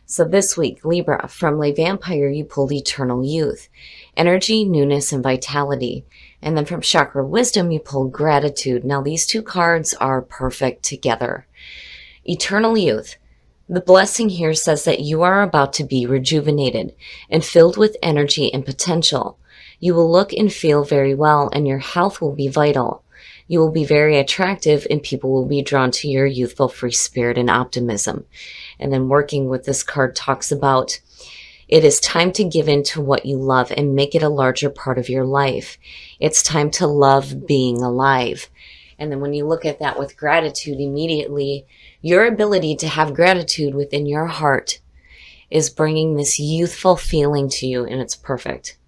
So this week, Libra, from Le Vampire, you pulled Eternal Youth, energy, newness, and vitality. And then from Chakra Wisdom, you pulled Gratitude. Now these two cards are perfect together. Eternal Youth. The blessing here says that you are about to be rejuvenated and filled with energy and potential. You will look and feel very well, and your health will be vital. You will be very attractive, and people will be drawn to your youthful free spirit and optimism. And then working with this card talks about it is time to give in to what you love and make it a larger part of your life. It's time to love being alive. And then when you look at that with gratitude, immediately your ability to have gratitude within your heart is bringing this youthful feeling to you, and it's perfect.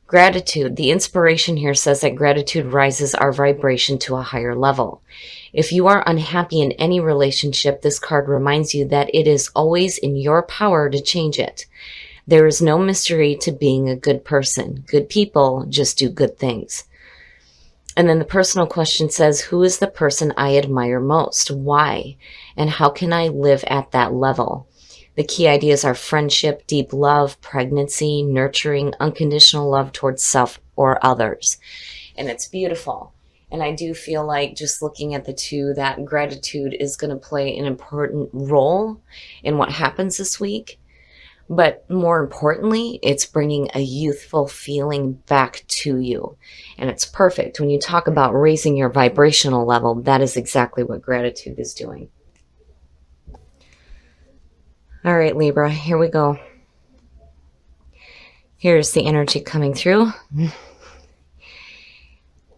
Gratitude. The inspiration here says that gratitude rises our vibration to a higher level. If you are unhappy in any relationship, this card reminds you that it is always in your power to change it. There is no mystery to being a good person. Good people just do good things. And then the personal question says, who is the person I admire most? Why? And how can I live at that level? The key ideas are friendship, deep love, pregnancy, nurturing, unconditional love towards self or others. And it's beautiful. And I do feel like just looking at the two, that gratitude is going to play an important role in what happens this week. But more importantly, it's bringing a youthful feeling back to you. And it's perfect. When you talk about raising your vibrational level, that is exactly what gratitude is doing. All right, Libra, here we go. Here's the energy coming through.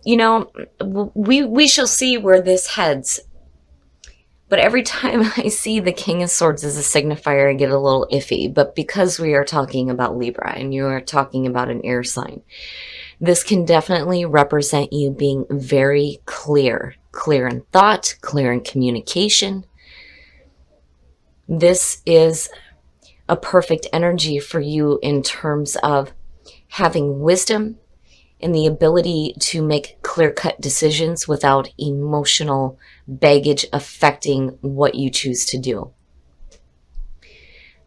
You know, we shall see where this heads. But every time I see the King of Swords as a signifier, I get a little iffy. But because we are talking about Libra and you are talking about an air sign, this can definitely represent you being very clear. Clear in thought, clear in communication. This is a perfect energy for you in terms of having wisdom and the ability to make clear-cut decisions without emotional baggage affecting what you choose to do.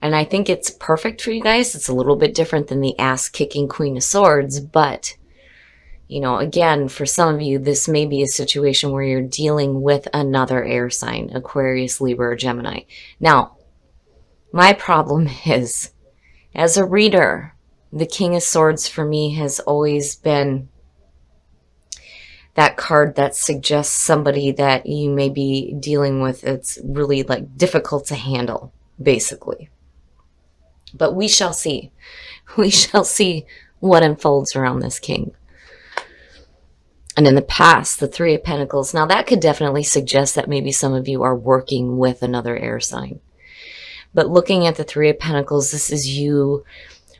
And I think it's perfect for you guys. It's a little bit different than the ass-kicking Queen of Swords, but, you know, again, for some of you, this may be a situation where you're dealing with another air sign, Aquarius, Libra, or Gemini. Now, my problem is, as a reader, the King of Swords for me has always been that card that suggests somebody that you may be dealing with. It's really like difficult to handle, basically. But we shall see. We shall see what unfolds around this king. And in the past, the Three of Pentacles. Now that could definitely suggest that maybe some of you are working with another air sign. But looking at the Three of Pentacles, this is you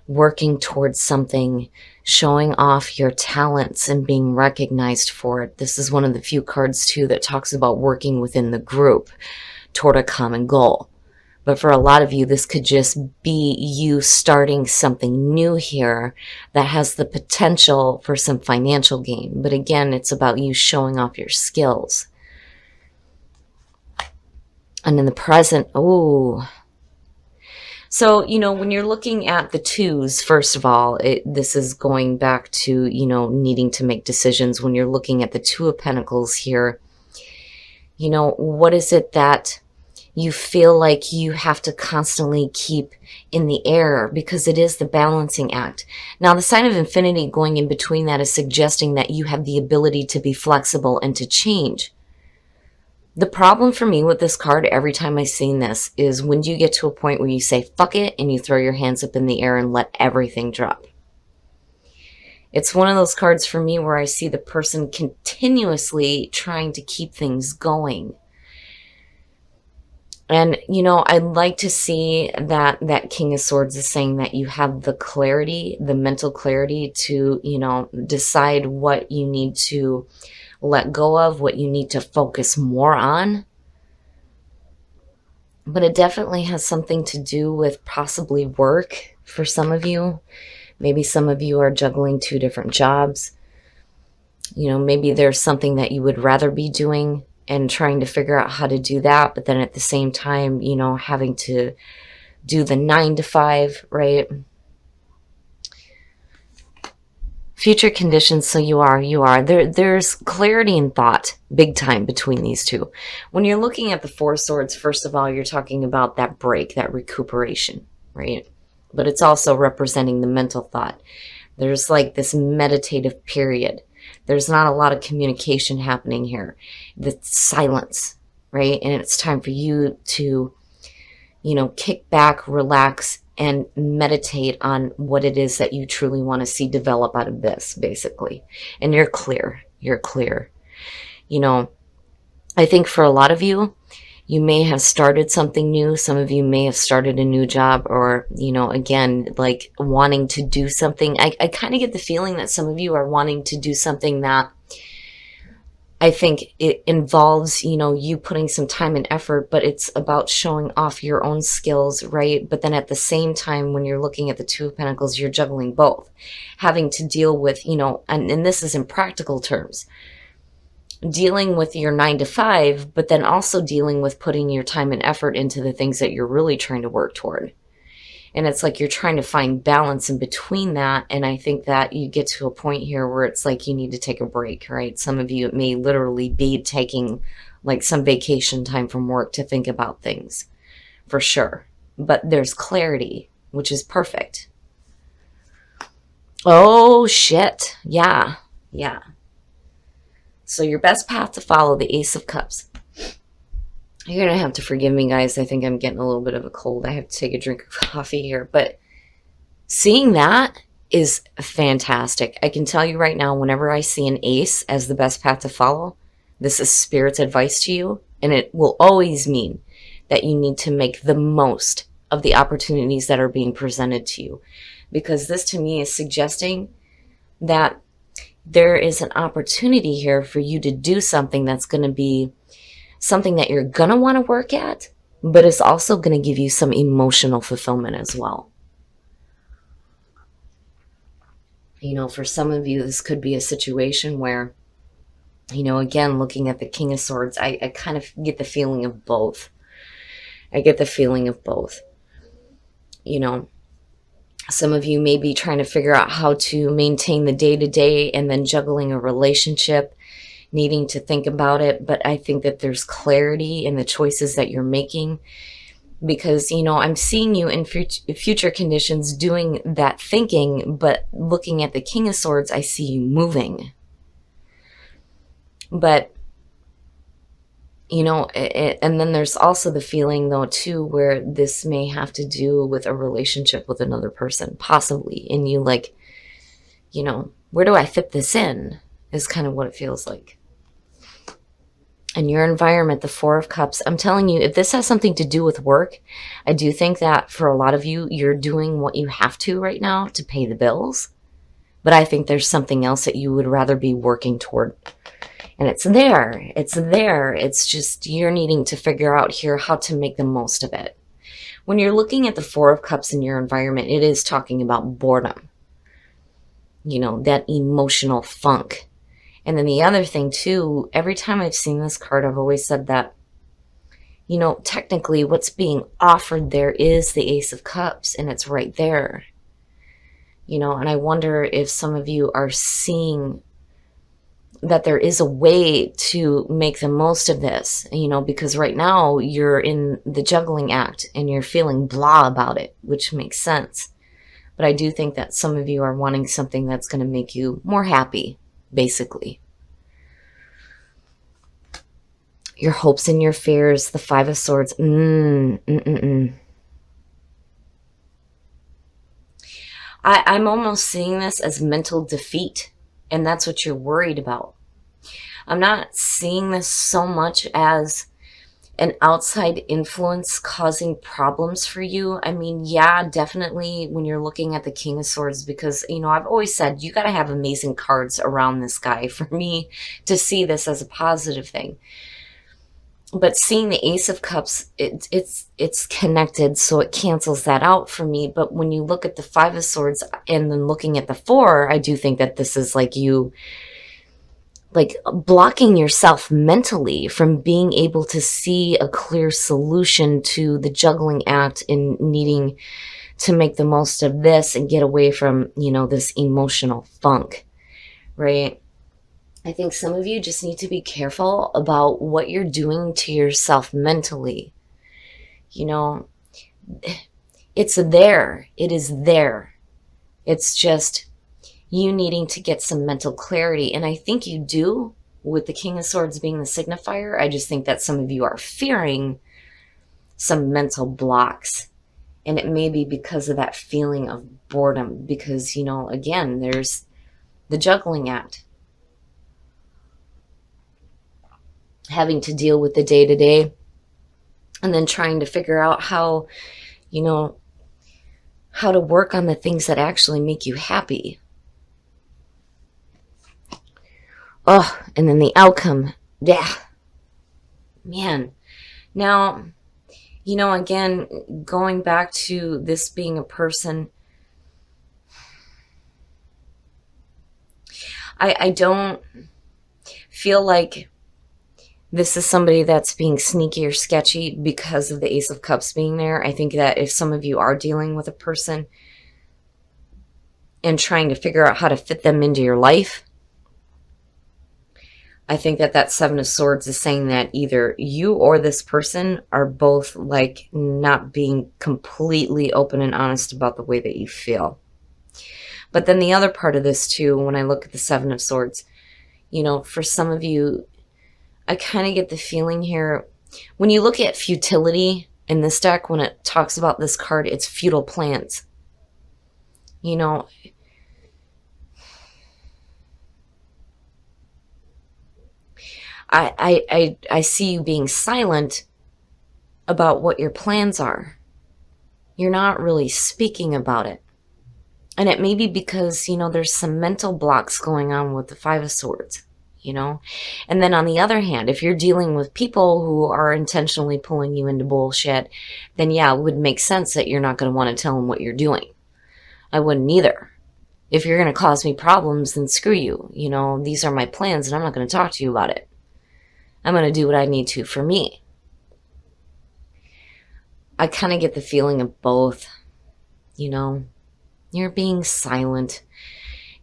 working towards something, showing off your talents and being recognized for it. This is one of the few cards too that talks about working within the group toward a common goal. But for a lot of you, this could just be you starting something new here that has the potential for some financial gain. But again, it's about you showing off your skills. And in the present, oh, so, you know, when you're looking at the twos, first of all, this is going back to, you know, needing to make decisions. When you're looking at the Two of Pentacles here, you know, what is it that you feel like you have to constantly keep in the air? Because it is the balancing act. Now, the sign of infinity going in between that is suggesting that you have the ability to be flexible and to change. The problem for me with this card, every time I've seen this, is when you get to a point where you say, fuck it, and you throw your hands up in the air and let everything drop. It's one of those cards for me where I see the person continuously trying to keep things going. And, you know, I'd like to see that King of Swords is saying that you have the clarity, the mental clarity to, you know, decide what you need to let go of, what you need to focus more on. But it definitely has something to do with possibly work for some of you. Maybe some of you are juggling 2 different jobs. You know, maybe there's something that you would rather be doing and trying to figure out how to do that. But then at the same time, you know, having to do the 9 to 5, right? Future conditions, so you are. There's clarity in thought, big time, between these two. When you're looking at the Four of Swords, first of all, you're talking about that break, that recuperation, right? But it's also representing the mental thought. There's like this meditative period. There's not a lot of communication happening here. The silence, right? And it's time for you to, kick back, relax, and meditate on what it is that you truly want to see develop out of this, basically. And you're clear. You're clear. I think for a lot of you, you may have started something new. Some of you may have started a new job, or, again, like wanting to do something. I kind of get the feeling that some of you are wanting to do something that I think it involves, you putting some time and effort, but it's about showing off your own skills, right? But then at the same time, when you're looking at the Two of Pentacles, you're juggling both, having to deal with, and this is in practical terms, dealing with your 9 to 5, but then also dealing with putting your time and effort into the things that you're really trying to work toward. And it's like you're trying to find balance in between that. And I think that you get to a point here where it's like you need to take a break, right? Some of you, it may literally be taking like some vacation time from work to think about things, for sure. But there's clarity, which is perfect. Oh, shit. Yeah. So your best path to follow, the Ace of Cups. You're going to have to forgive me, guys. I think I'm getting a little bit of a cold. I have to take a drink of coffee here. But seeing that is fantastic. I can tell you right now, whenever I see an ace as the best path to follow, this is Spirit's advice to you. And it will always mean that you need to make the most of the opportunities that are being presented to you. Because this to me is suggesting that there is an opportunity here for you to do something that's going to be something that you're going to want to work at, but it's also going to give you some emotional fulfillment as well. For some of you, this could be a situation where, again, looking at the King of Swords, I kind of get the feeling of both. Some of you may be trying to figure out how to maintain the day-to-day and then juggling a relationship, needing to think about it. But I think that there's clarity in the choices that you're making, because, I'm seeing you in future conditions doing that thinking, but looking at the King of Swords, I see you moving. But, and then there's also the feeling, though, too, where this may have to do with a relationship with another person, possibly. And you like, where do I fit this in? Is kind of what it feels like. And your environment, the Four of Cups, I'm telling you, if this has something to do with work, I do think that for a lot of you, you're doing what you have to right now to pay the bills. But I think there's something else that you would rather be working toward. And it's there. It's just you're needing to figure out here how to make the most of it. When you're looking at the Four of Cups in your environment, it is talking about boredom. That emotional funk. And then the other thing too, every time I've seen this card, I've always said that, technically what's being offered there is the Ace of Cups, and it's right there. And I wonder if some of you are seeing that there is a way to make the most of this, because right now you're in the juggling act and you're feeling blah about it, which makes sense. But I do think that some of you are wanting something that's going to make you more happy, basically. Your hopes and your fears, the Five of Swords. I'm almost seeing this as mental defeat, and that's what you're worried about. I'm not seeing this so much as an outside influence causing problems for you. I mean, yeah, definitely when you're looking at the King of Swords, because, I've always said you got to have amazing cards around this guy for me to see this as a positive thing. But seeing the Ace of Cups, it's connected, so it cancels that out for me. But when you look at the Five of Swords and then looking at the Four, I do think that this is like you like blocking yourself mentally from being able to see a clear solution to the juggling act and needing to make the most of this and get away from, this emotional funk, right? I think some of you just need to be careful about what you're doing to yourself mentally. It's there. It is there. It's just you needing to get some mental clarity. And I think you do with the King of Swords being the signifier. I just think that some of you are fearing some mental blocks. And it may be because of that feeling of boredom. Because, again, there's the juggling act. Having to deal with the day-to-day. And then trying to figure out how to work on the things that actually make you happy. Oh, and then the outcome. Yeah. Man. Now, again, going back to this being a person, I don't feel like this is somebody that's being sneaky or sketchy because of the Ace of Cups being there. I think that if some of you are dealing with a person and trying to figure out how to fit them into your life, I think that Seven of Swords is saying that either you or this person are both like not being completely open and honest about the way that you feel. But then the other part of this too, when I look at the Seven of Swords, for some of you, I kind of get the feeling here, when you look at futility in this deck, when it talks about this card, it's futile plans. I see you being silent about what your plans are. You're not really speaking about it. And it may be because, there's some mental blocks going on with the Five of Swords, And then on the other hand, if you're dealing with people who are intentionally pulling you into bullshit, then yeah, it would make sense that you're not going to want to tell them what you're doing. I wouldn't either. If you're going to cause me problems, then screw you. These are my plans and I'm not going to talk to you about it. I'm going to do what I need to for me. I kind of get the feeling of both, You're being silent.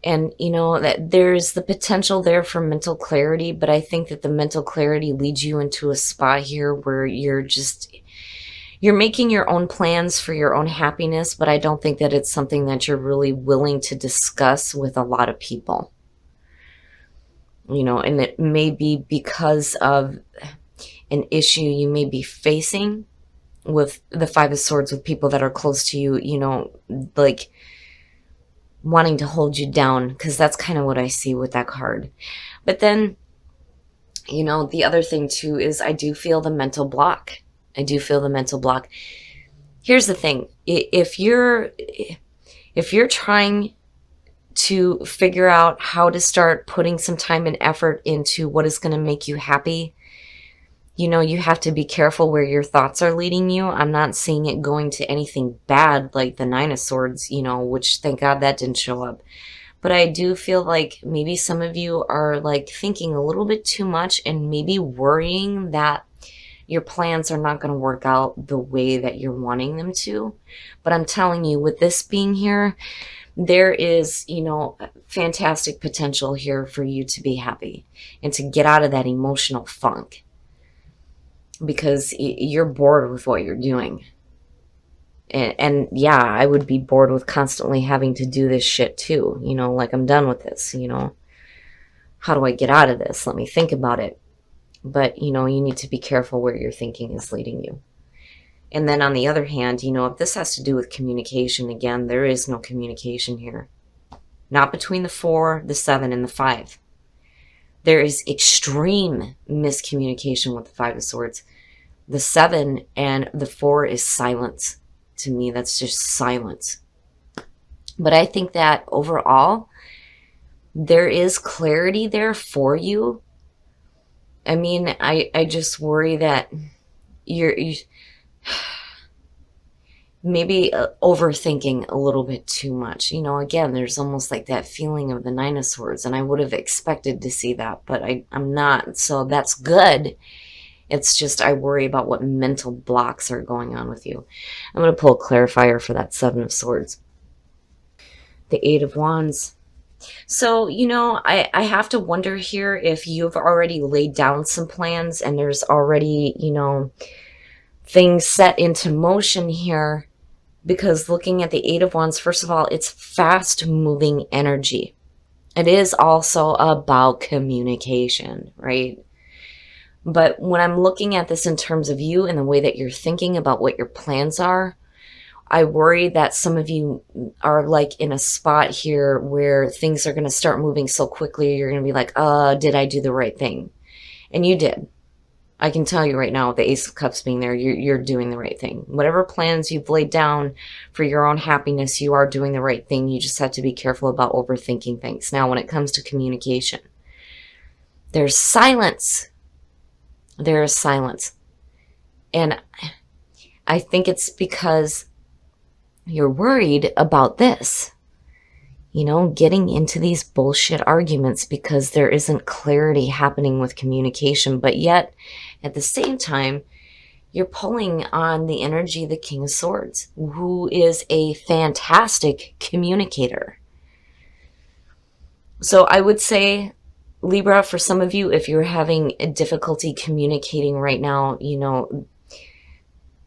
And, that there's the potential there for mental clarity, but I think that the mental clarity leads you into a spot here where you're making your own plans for your own happiness, but I don't think that it's something that you're really willing to discuss with a lot of people. And it may be because of an issue you may be facing with the Five of Swords with people that are close to you, like wanting to hold you down, because that's kind of what I see with that card. But then, the other thing too is I do feel the mental block. Here's the thing. If you're trying to figure out how to start putting some time and effort into what is going to make you happy, you have to be careful where your thoughts are leading you. I'm not seeing it going to anything bad like the Nine of Swords, which thank God that didn't show up. But I do feel like maybe some of you are like thinking a little bit too much and maybe worrying that your plans are not going to work out the way that you're wanting them to. But I'm telling you, with this being here, there is, fantastic potential here for you to be happy and to get out of that emotional funk. Because you're bored with what you're doing. And yeah, I would be bored with constantly having to do this shit too. Like I'm done with this, How do I get out of this? Let me think about it. But, you need to be careful where your thinking is leading you. And then on the other hand, if this has to do with communication, again, there is no communication here. Not between the 4, the 7, and the 5. There is extreme miscommunication with the Five of Swords. The 7 and the 4 is silence. To me, that's just silence. But I think that overall, there is clarity there for you. I mean, I just worry that maybe overthinking a little bit too much. You know, again, there's almost like that feeling of the Nine of Swords, and I would have expected to see that, but I'm not. So that's good. It's just I worry about what mental blocks are going on with you. I'm going to pull a clarifier for that Seven of Swords. The Eight of Wands. So, you know, I have to wonder here if you've already laid down some plans and there's already, you know, things set into motion here. Because looking at the Eight of Wands, first of all, it's fast moving energy. It is also about communication, right? But when I'm looking at this in terms of you and the way that you're thinking about what your plans are, I worry that some of you are like in a spot here where things are going to start moving so quickly. You're going to be like, did I do the right thing? And you did. I can tell you right now, with the Ace of Cups being there, you're doing the right thing. Whatever plans you've laid down for your own happiness, you are doing the right thing. You just have to be careful about overthinking things. Now, when it comes to communication, there's silence. There is silence. And I think it's because you're worried about this. You know, getting into these bullshit arguments because there isn't clarity happening with communication. But yet, at the same time, you're pulling on the energy of the King of Swords, who is a fantastic communicator. So I would say, Libra, for some of you, if you're having a difficulty communicating right now, you know,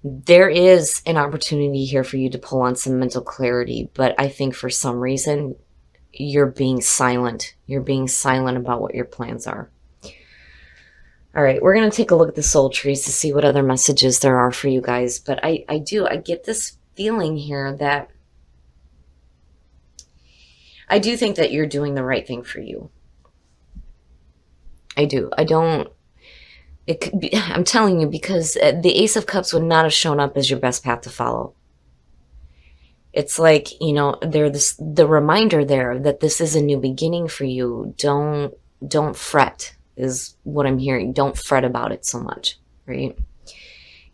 there is an opportunity here for you to pull on some mental clarity, but I think for some reason you're being silent. You're being silent about what your plans are. All right, we're going to take a look at the soul trees to see what other messages there are for you guys. But I get this feeling here that I do think that you're doing the right thing for you. I do. I don't. It could be, I'm telling you, because the Ace of Cups would not have shown up as your best path to follow. It's like, you know, the reminder there that this is a new beginning for you. Don't fret is what I'm hearing. Don't fret about it so much, right?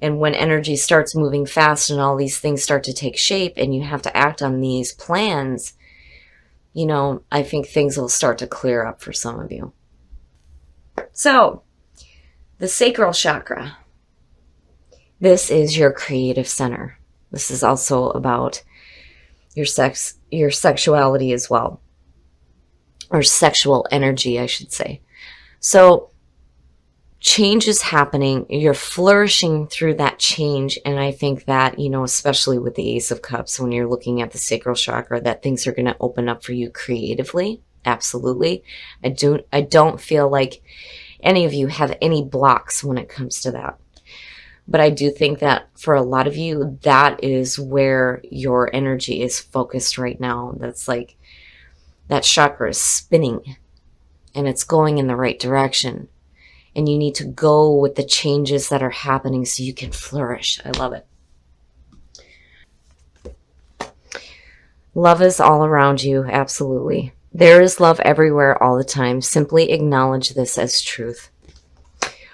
And when energy starts moving fast and all these things start to take shape and you have to act on these plans, you know, I think things will start to clear up for some of you. So, the sacral chakra. This is your creative center. This is also about your sexuality as well. Or sexual energy, I should say. So, change is happening. You're flourishing through that change. And I think that, you know, especially with the Ace of Cups, when you're looking at the sacral chakra, that things are going to open up for you creatively. Absolutely. I don't feel like any of you have any blocks when it comes to that. But I do think that for a lot of you, that is where your energy is focused right now. That's like, that chakra is spinning and it's going in the right direction. And you need to go with the changes that are happening so you can flourish. I love it. Love is all around you, absolutely. There is love everywhere all the time. Simply acknowledge this as truth.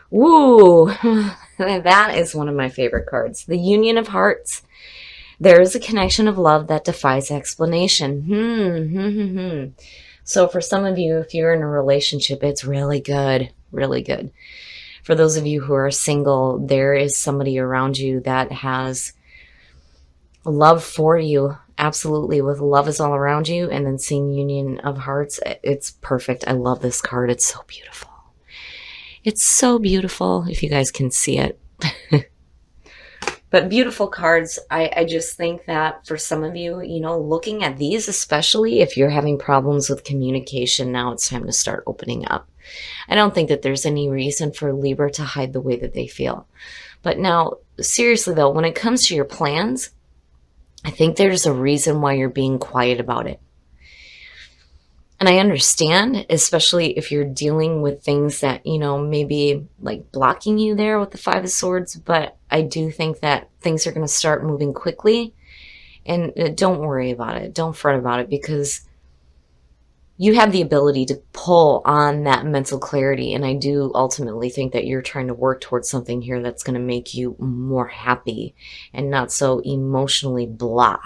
Woo! That is one of my favorite cards. The Union of Hearts. There is a connection of love that defies explanation. So for some of you, if you're in a relationship, it's really good. Really good. For those of you who are single, there is somebody around you that has love for you. Absolutely, with love is all around you, and then seeing Union of Hearts, it's perfect. I love this card. It's so beautiful. It's so beautiful, if you guys can see it. But beautiful cards. I just think that for some of you, you know, looking at these, especially if you're having problems with communication, now it's time to start opening up. I don't think that there's any reason for Libra to hide the way that they feel. But now, seriously though, when it comes to your plans, I think there's a reason why you're being quiet about it. And I understand, especially if you're dealing with things that, you know, maybe like blocking you there with the Five of Swords, but I do think that things are going to start moving quickly. And don't worry about it. Don't fret about it, because you have the ability to pull on that mental clarity. And I do ultimately think that you're trying to work towards something here that's going to make you more happy and not so emotionally blah.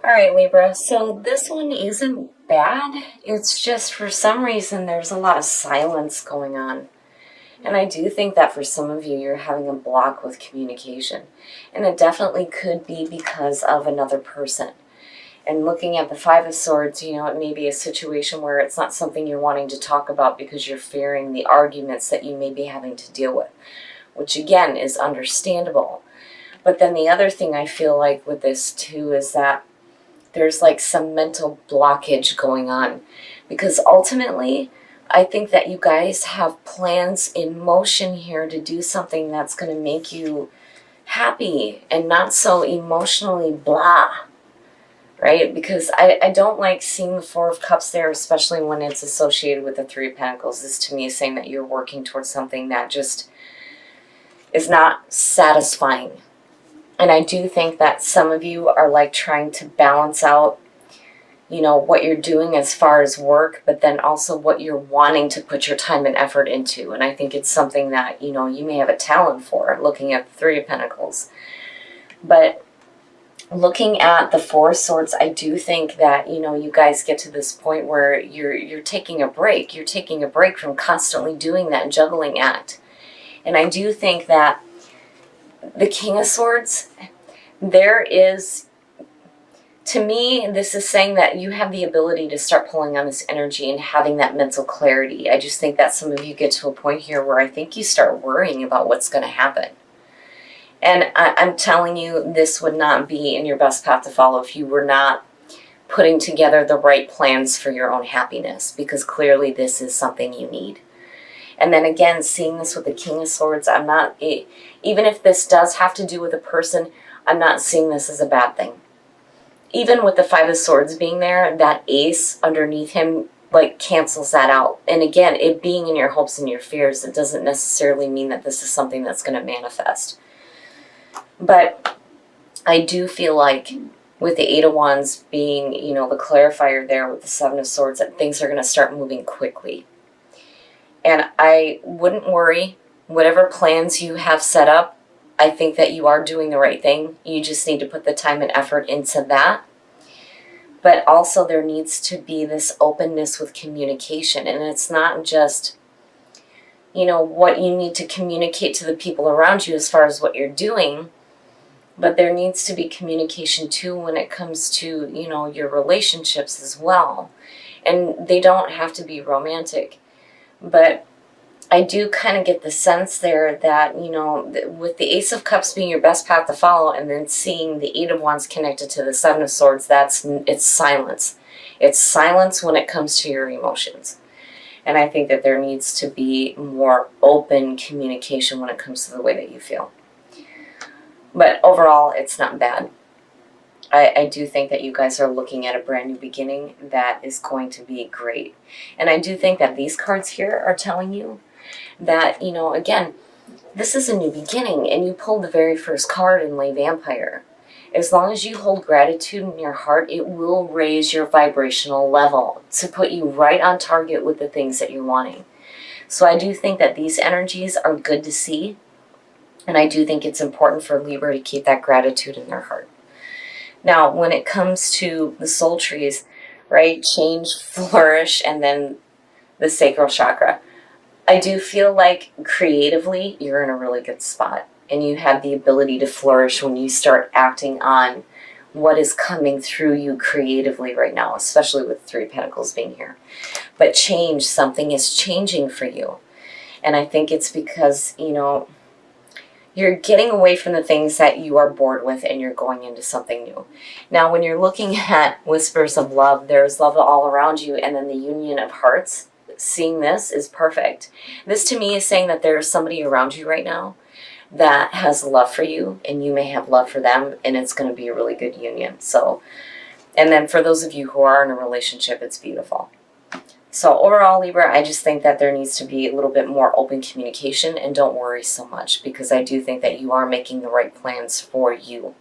All right, Libra. So this one isn't bad. It's just for some reason there's a lot of silence going on. And I do think that for some of you, you're having a block with communication. And it definitely could be because of another person. And looking at the Five of Swords, you know, it may be a situation where it's not something you're wanting to talk about because you're fearing the arguments that you may be having to deal with, which again is understandable. But then the other thing I feel like with this too is that there's like some mental blockage going on, because ultimately I think that you guys have plans in motion here to do something that's going to make you happy and not so emotionally blah, right? Because I don't like seeing the Four of Cups there, especially when it's associated with the Three of Pentacles. This to me is saying that you're working towards something that just is not satisfying. And I do think that some of you are like trying to balance out, you know, what you're doing as far as work, but then also what you're wanting to put your time and effort into. And I think it's something that, you know, you may have a talent for, looking at the Three of Pentacles. But looking at the Four of Swords, I do think that, you know, you guys get to this point where you're taking a break. You're taking a break from constantly doing that juggling act. And I do think that the King of Swords, there is, to me, this is saying that you have the ability to start pulling on this energy and having that mental clarity. I just think that some of you get to a point here where I think you start worrying about what's going to happen. And I'm telling you, this would not be in your best path to follow if you were not putting together the right plans for your own happiness, because clearly this is something you need. And then again, seeing this with the King of Swords, I'm not, even if this does have to do with a person, I'm not seeing this as a bad thing. Even with the Five of Swords being there, that ace underneath him like cancels that out. And again, it being in your hopes and your fears, it doesn't necessarily mean that this is something that's going to manifest. But I do feel like with the Eight of Wands being, you know, the clarifier there with the Seven of Swords, that things are going to start moving quickly. And I wouldn't worry. Whatever plans you have set up, I think that you are doing the right thing. You just need to put the time and effort into that. But also there needs to be this openness with communication. And it's not just, you know, what you need to communicate to the people around you as far as what you're doing, but there needs to be communication too when it comes to, you know, your relationships as well. And they don't have to be romantic. But I do kind of get the sense there that, you know, with the Ace of Cups being your best path to follow, and then seeing the Eight of Wands connected to the Seven of Swords, it's silence. It's silence when it comes to your emotions. And I think that there needs to be more open communication when it comes to the way that you feel. But overall, it's not bad. I do think that you guys are looking at a brand new beginning that is going to be great. And I do think that these cards here are telling you that, you know, again, this is a new beginning, and you pulled the very first card in Lay Vampire. As long as you hold gratitude in your heart, it will raise your vibrational level to put you right on target with the things that you're wanting. So I do think that these energies are good to see. And I do think it's important for Libra to keep that gratitude in their heart. Now, when it comes to the soul trees, right, change, flourish, and then the sacral chakra, I do feel like creatively you're in a really good spot. And you have the ability to flourish when you start acting on what is coming through you creatively right now, especially with Three of Pentacles being here. But change, something is changing for you. And I think it's because, you know, you're getting away from the things that you are bored with and you're going into something new. Now, when you're looking at Whispers of Love, there's love all around you, and then the union of hearts. Seeing this is perfect. This to me is saying that there's somebody around you right now that has love for you, and you may have love for them, and it's going to be a really good union. So, and then for those of you who are in a relationship, it's beautiful. So overall, Libra, I just think that there needs to be a little bit more open communication, and don't worry so much, because I do think that you are making the right plans for you.